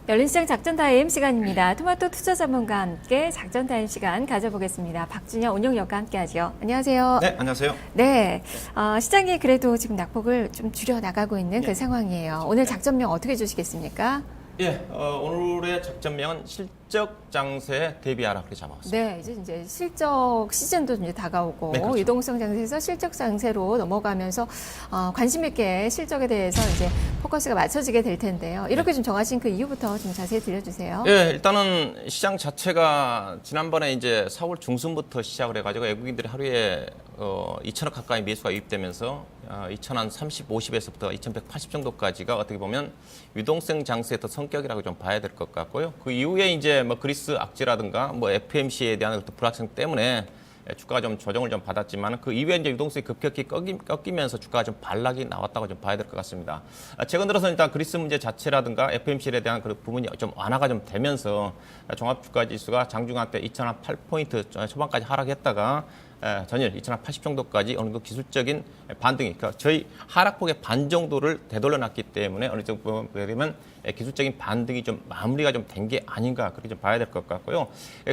열린시장 작전타임 시간입니다. 토마토 투자 전문가와 함께 작전타임 시간 가져보겠습니다. 박준영 운용위원과 함께하죠. 안녕하세요. 네, 안녕하세요. 네, 시장이 그래도 지금 낙폭을 좀 줄여 나가고 있는 그 상황이에요. 오늘 작전명 어떻게 주시겠습니까? 예, 오늘의 작전명은 실적 장세에 대비하라 그렇게 잡아왔습니다. 네, 이제 실적 시즌도 이제 다가오고 네, 그렇죠. 유동성 장세에서 실적 장세로 넘어가면서 관심 있게 실적에 대해서 이제 포커스가 맞춰지게 될 텐데요. 이렇게 좀 정하신 그 이유부터 좀 자세히 들려주세요. 예, 일단은 시장 자체가 지난번에 이제 4월 중순부터 시작을 해가지고 외국인들이 하루에 2천억 가까이 매수가 유입되면서 2,030, 50에서부터 2,180 정도까지가 어떻게 보면 유동성 장세의 더 성격이라고 좀 봐야 될 것 같고요. 그 이후에 이제 뭐 그리스 악재라든가 뭐 FMC에 대한 어떤 불확실성 때문에 주가가 좀 조정을 좀 받았지만 그 이후에 이제 유동성이 급격히 꺾이면서 주가가 좀 반락이 나왔다고 좀 봐야 될 것 같습니다. 최근 들어서 일단 그리스 문제 자체라든가 FMC에 대한 그 부분이 좀 완화가 좀 되면서 종합주가지수가 장중한 때 2,008포인트 초반까지 하락했다가 전일 2,080 정도까지 어느 정도 기술적인 반등이, 그러니까 저희 하락폭의 반 정도를 되돌려놨기 때문에 어느 정도 보면 기술적인 반등이 좀 마무리가 좀 된 게 아닌가 그렇게 좀 봐야 될 것 같고요.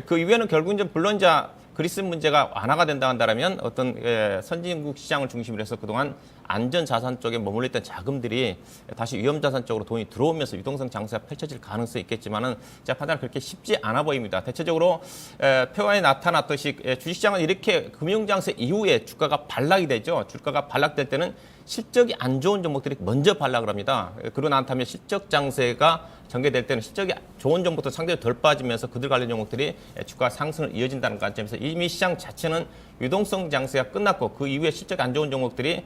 그 이후에는 결국은 좀 물론 이제 그리스 문제가 완화가 된다 한다면 어떤 선진국 시장을 중심으로 해서 그동안 안전자산 쪽에 머물러 있던 자금들이 다시 위험자산 쪽으로 돈이 들어오면서 유동성 장세가 펼쳐질 가능성이 있겠지만은 제가 판단은 그렇게 쉽지 않아 보입니다. 대체적으로 표현에 나타났듯이 주식시장은 이렇게 금융장세 이후에 주가가 반락이 되죠. 주가가 반락될 때는 실적이 안 좋은 종목들이 먼저 반락을 합니다. 그러고 난 다음에 실적 장세가 전개될 때는 실적이 좋은 종목부터 상대적으로 덜 빠지면서 그들 관련 종목들이 주가 상승을 이어진다는 관점에서 이미 시장 자체는 유동성 장세가 끝났고 그 이후에 실적이 안 좋은 종목들이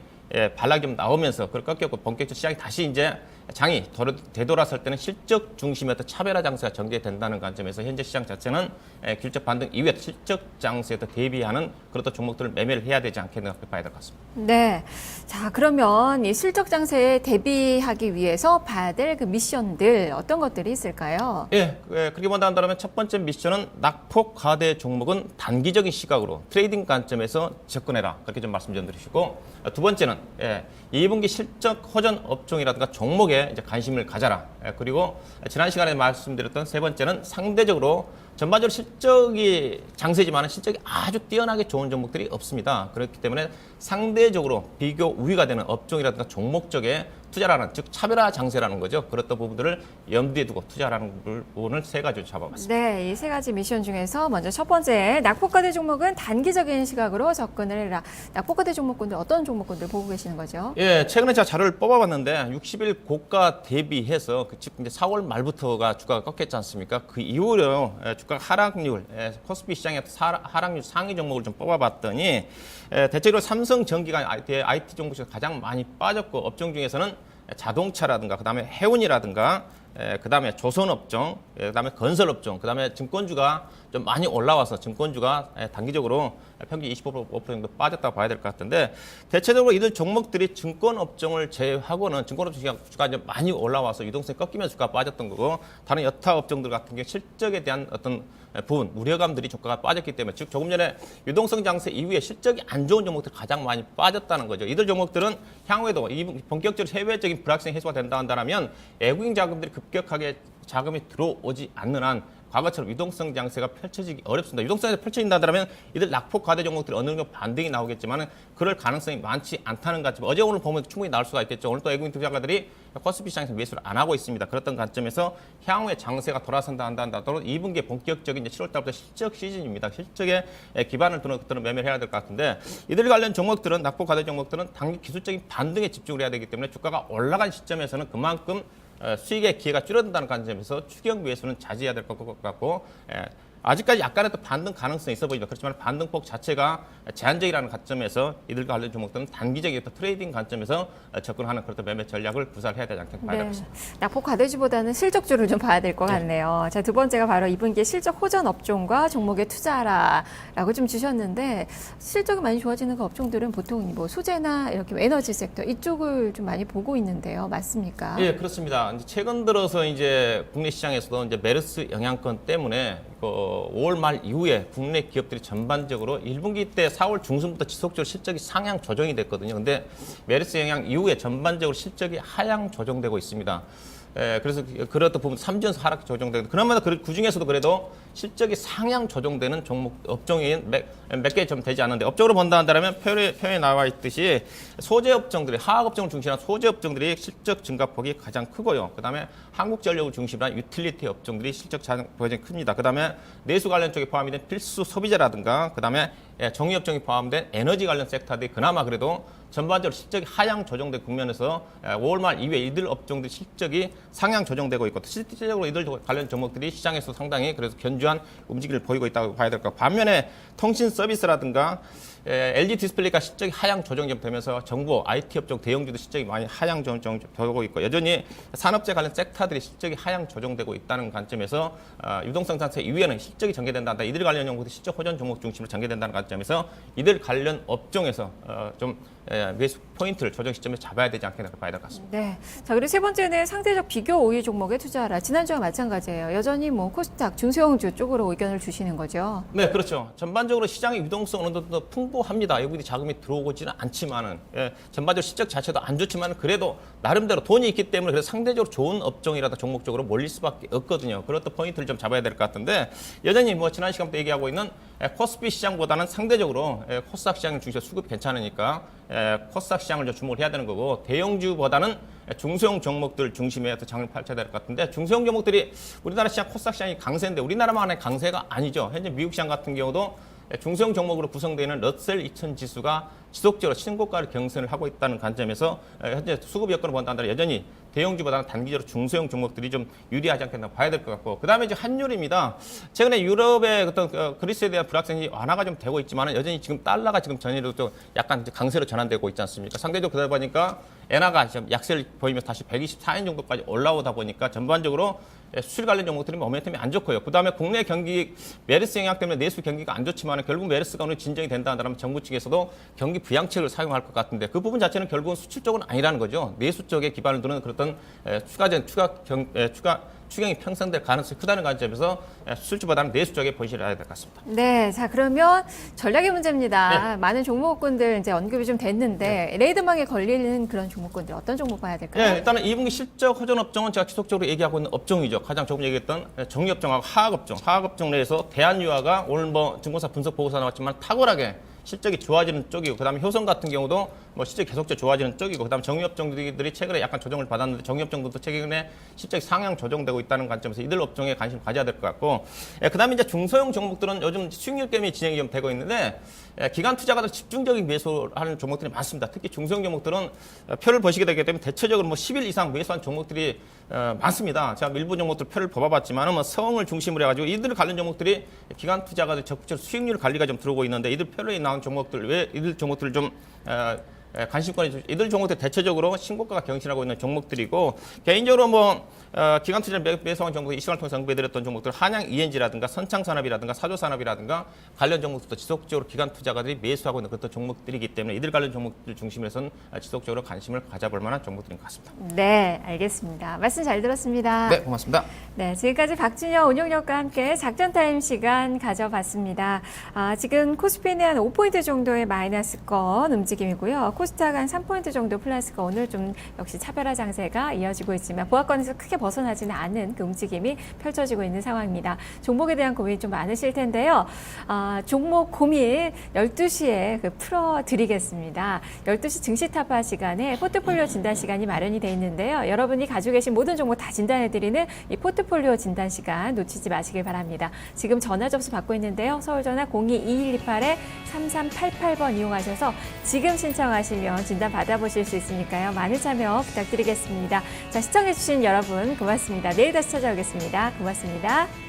반락이 좀 나오면서 그걸 꺾였고 본격적으로 시장이 다시 이제 장이 되돌아설 때는 실적 중심의 어떤 차별화 장세가 전개된다는 관점에서 현재 시장 자체는 기술적 반등 이후에 실적 장세에 대비하는 그런 종목들을 매매를 해야 되지 않겠나 그렇게 봐야 될 것 같습니다. 네. 자, 그러면 이 실적 장세에 대비하기 위해서 봐야 될 그 미션들 어떤 것들이 있을까요? 예, 그렇게 본다면 첫 번째 미션은 낙폭 과대 종목은 단기적인 시각으로 트레이딩 관점에서 접근해라. 그렇게 좀 말씀 좀 드리시고 두 번째는 2분기 실적 호전 업종이라든가 종목에 이제 관심을 가져라. 그리고 지난 시간에 말씀드렸던 세 번째는 상대적으로 전반적으로 실적이 장세지만 실적이 아주 뛰어나게 좋은 종목들이 없습니다. 그렇기 때문에 상대적으로 비교 우위가 되는 업종이라든가 종목 쪽에 투자라는, 즉 차별화 장세라는 거죠. 그렇던 부분들을 염두에 두고 투자라는 부분을 세 가지로 잡아봤습니다. 네, 이 세 가지 미션 중에서 먼저 첫 번째, 낙폭과대 종목은 단기적인 시각으로 접근을 해라. 낙폭과대 종목군들 어떤 종목군들 보고 계시는 거죠? 예, 최근에 제가 자료를 뽑아봤는데 60일 고가 대비해서 즉 이제 4월 말부터가 주가가 꺾였지 않습니까? 그 이후로 주가 하락률, 코스피 시장의 하락률 상위 종목을 좀 뽑아봤더니 대체로 삼성전기가 IT 종목 중에서 가장 많이 빠졌고 업종 중에서는 자동차라든가 그다음에 해운이라든가 그다음에 조선업종, 그다음에 건설업종, 그다음에 증권주가 좀 많이 올라와서 증권주가 단기적으로 평균 25% 정도 빠졌다고 봐야 될 것 같은데 대체적으로 이들 종목들이 증권업종을 제외하고는 증권업종 주가 좀 많이 올라와서 유동성이 꺾이면서 주가가 빠졌던 거고 다른 여타 업종들 같은 경우 실적에 대한 어떤 부분, 우려감들이 주가가 빠졌기 때문에 즉 조금 전에 유동성 장세 이후에 실적이 안 좋은 종목들이 가장 많이 빠졌다는 거죠. 이들 종목들은 향후에도 본격적으로 해외적인 불확실성이 해소가 된다 한다면 외국인 자금들이 급격하게 자금이 들어오지 않는 한 과거처럼 유동성 장세가 펼쳐지기 어렵습니다. 유동성 장세가 펼쳐진다면 이들 낙폭 과대 종목들이 어느 정도 반등이 나오겠지만 그럴 가능성이 많지 않다는 관점. 어제 오늘 보면 충분히 나올 수가 있겠죠. 오늘 또 외국인 투자가들이 코스피 시장에서 매수를 안 하고 있습니다. 그렇던 관점에서 향후에 장세가 돌아선다 한다더라도 2분기에 본격적인 이제 7월 달부터 실적 시즌입니다. 실적에 기반을 두는 것들은 매매를 해야 될 것 같은데 이들 관련 종목들은 낙폭 과대 종목들은 단기 기술적인 반등에 집중을 해야 되기 때문에 주가가 올라간 시점에서는 그만큼 수익의 기회가 줄어든다는 관점에서 추경 매수는 자제해야 될 것 같고 아직까지 약간의 또 반등 가능성이 있어 보입니다. 그렇지만 반등폭 자체가 제한적이라는 관점에서 이들과 관련 종목들은 단기적인 트레이딩 관점에서 접근하는 그런 매매 전략을 구사해야 되지 않겠나 봐야 되겠습니다. 낙폭 과대주보다는 실적주를 좀 봐야 될 것 같네요. 자, 두 번째가 바로 2분기에 실적 호전 업종과 종목에 투자하라라고 좀 주셨는데 실적이 많이 좋아지는 그 업종들은 보통 뭐 소재나 이렇게 에너지 섹터 이쪽을 좀 많이 보고 있는데요. 맞습니까? 예, 그렇습니다. 이제 최근 들어서 이제 국내 시장에서도 이제 메르스 영향권 때문에 5월 말 이후에 국내 기업들이 전반적으로 1분기 때 4월 중순부터 지속적으로 실적이 상향 조정이 됐거든요. 근데 메르스 영향 이후에 전반적으로 실적이 하향 조정되고 있습니다. 그래서 그렇다 보면 3주연속 하락 조정되는 그나마 그 중에서도 그래도 실적이 상향 조정되는 종목 업종이 몇 개 좀 되지 않는데 업적으로 본다 한다면 표에 나와 있듯이 소재 업종들이 화학 업종을 중심으로 한 소재 업종들이 실적 증가폭이 가장 크고요. 그다음에 한국전력을 중심으로 한 유틸리티 업종들이 실적 보여증이 큽니다. 그다음에 내수 관련 쪽에 포함이 된 필수 소비재라든가 그다음에 정유 업종이 포함된 에너지 관련 섹터들이 그나마 그래도 전반적으로 실적이 하향 조정된 국면에서 5월 말 이후에 이들 업종들 실적이 상향 조정되고 있고 실질적으로 이들 관련 종목들이 시장에서 상당히 그래서 견주한 움직임을 보이고 있다고 봐야 될 것 같고 반면에 통신 서비스라든가 LG 디스플레이가 실적이 하향 조정이 되면서 정보, IT 업종 대형주도 실적이 많이 하향 조정되고 있고 여전히 산업재 관련 섹터들이 실적이 하향 조정되고 있다는 관점에서 유동성 상태 이후에는 실적이 전개된다. 이들 관련 종목들이 실적 호전 종목 중심으로 전개된다는 관점에서 이들 관련 업종에서 좀 매수 포인트를 조정 시점에 잡아야 되지 않겠나 봐야 될 것 같습니다. 네. 자, 그리고 세 번째는 상대적 비교 5위 종목에 투자하라. 지난주와 마찬가지예요. 여전히 뭐 코스닥, 중소형주 쪽으로 의견을 주시는 거죠. 네, 그렇죠. 전반적으로 시장의 유동성 어느 정도 풍부합니다. 여기 자금이 들어오지는 않지만은 전반적으로 실적 자체도 안 좋지만 그래도 나름대로 돈이 있기 때문에 그래서 상대적으로 좋은 업종이라도 종목적으로 몰릴 수밖에 없거든요. 그렇다 포인트를 좀 잡아야 될 것 같은데 여전히 뭐 지난 시간부터 얘기하고 있는 코스피 시장보다는 상대적으로 코스닥 시장을 중심으로 수급 괜찮으니까 코스닥 시장을 좀 주목을 해야 되는 거고 대형주보다는 중소형 종목들 중심에 장을 펼쳐야 될 것 같은데 중소형 종목들이 우리나라 시장 코스닥 시장이 강세인데 우리나라만의 강세가 아니죠. 현재 미국 시장 같은 경우도 중소형 종목으로 구성되어 있는 러셀 2000 지수가 지속적으로 신고가를 경선을 하고 있다는 관점에서 현재 수급 여건을 본다면 여전히 대형주보다는 단기적으로 중소형 종목들이 좀 유리하지 않겠나 봐야 될 것 같고 그다음에 이제 환율입니다. 최근에 유럽의 어떤 그리스에 대한 불확실성이 완화가 좀 되고 있지만 여전히 지금 달러가 지금 전일로 좀 약간 강세로 전환되고 있지 않습니까? 상대적으로 그러다 보니까 엔화가 지금 약세를 보이면서 다시 124엔 정도까지 올라오다 보니까 전반적으로 수출 관련 종목들이 모멘텀이 안 좋고요. 그다음에 국내 경기 메르스 영향 때문에 내수 경기가 안 좋지만 결국 메르스가 오늘 진정이 된다 한다면 정부 측에서도 경기 부양책을 사용할 것 같은데 그 부분 자체는 결국은 수출 쪽은 아니라는 거죠. 내수 쪽에 기반을 두는 그런 추경이 편성될 가능성이 크다는 관점에서 수출주보다는 내수 쪽에 본실을 해야 될 것 같습니다. 네, 자 그러면 전략의 문제입니다. 네. 많은 종목군들 이제 언급이 좀 됐는데 레이더망에 걸리는 그런 종목군들 어떤 종목 봐야 될까요? 네, 일단은 2분기 실적 호전 업종은 제가 지속적으로 얘기하고 있는 업종이죠. 가장 조금 얘기했던 정유업종하고 화학업종 내에서 대한유화가 오늘 뭐 증권사 분석 보고서 나왔지만 탁월하게 실적이 좋아지는 쪽이고 그다음에 효성 같은 경우도 뭐 실적이 계속적으로 좋아지는 쪽이고 그다음에 정유업종들이 최근에 약간 조정을 받았는데 정유업종들도 최근에 실적이 상향 조정되고 있다는 관점에서 이들 업종에 관심 가져야 될 것 같고 그다음에 이제 중소형 종목들은 요즘 수익률 게임이 진행이 좀 되고 있는데 기관 투자가들 집중적인 매수하는 종목들이 많습니다. 특히 중소형 종목들은 표를 보시게 되기 때문에 대체적으로 뭐 10일 이상 매수한 종목들이 많습니다. 제가 일부 종목들 표를 뽑아봤지만 뭐 성을 중심으로 해가지고 이들 관련 종목들이 기관 투자가들 적극적으로 수익률 관리가 좀 들어오고 있는데 이들 표에 나온 종목들 왜 이들 종목들을 좀 관심권이 이들 종목들 대체적으로 신고가가 경신하고 있는 종목들이고 개인적으로 뭐 기관 투자를 매수한 종목들 이 시간을 통해서 언급해드렸던 종목들 한양 ENG라든가 선창산업이라든가 사조산업이라든가 관련 종목들도 지속적으로 기관 투자가들이 매수하고 있는 그런 종목들이기 때문에 이들 관련 종목들 중심에서는 지속적으로 관심을 가져볼 만한 종목들인 것 같습니다. 네, 알겠습니다. 말씀 잘 들었습니다. 네, 고맙습니다. 네, 지금까지 박준영 운용력과 함께 작전타임 시간 가져봤습니다. 지금 코스피는 한 5포인트 정도의 마이너스권 움직임이고요. 코스닥 한 3포인트 정도 플러스가 오늘 좀 역시 차별화 장세가 이어지고 있지만 보합권에서 크게 벗어나지는 않은 그 움직임이 펼쳐지고 있는 상황입니다. 종목에 대한 고민이 좀 많으실 텐데요. 종목 고민 12시에 풀어드리겠습니다. 12시 증시 타파 시간에 포트폴리오 진단 시간이 마련이 돼 있는데요. 여러분이 가지고 계신 모든 종목 다 진단해드리는 이 포트폴리오 진단 시간 놓치지 마시길 바랍니다. 지금 전화 접수 받고 있는데요. 서울 전화 02-2128-3388번 이용하셔서 지금 신청하시면 진단 받아보실 수 있으니까요. 많은 참여 부탁드리겠습니다. 자, 시청해주신 여러분 고맙습니다. 내일 다시 찾아오겠습니다. 고맙습니다.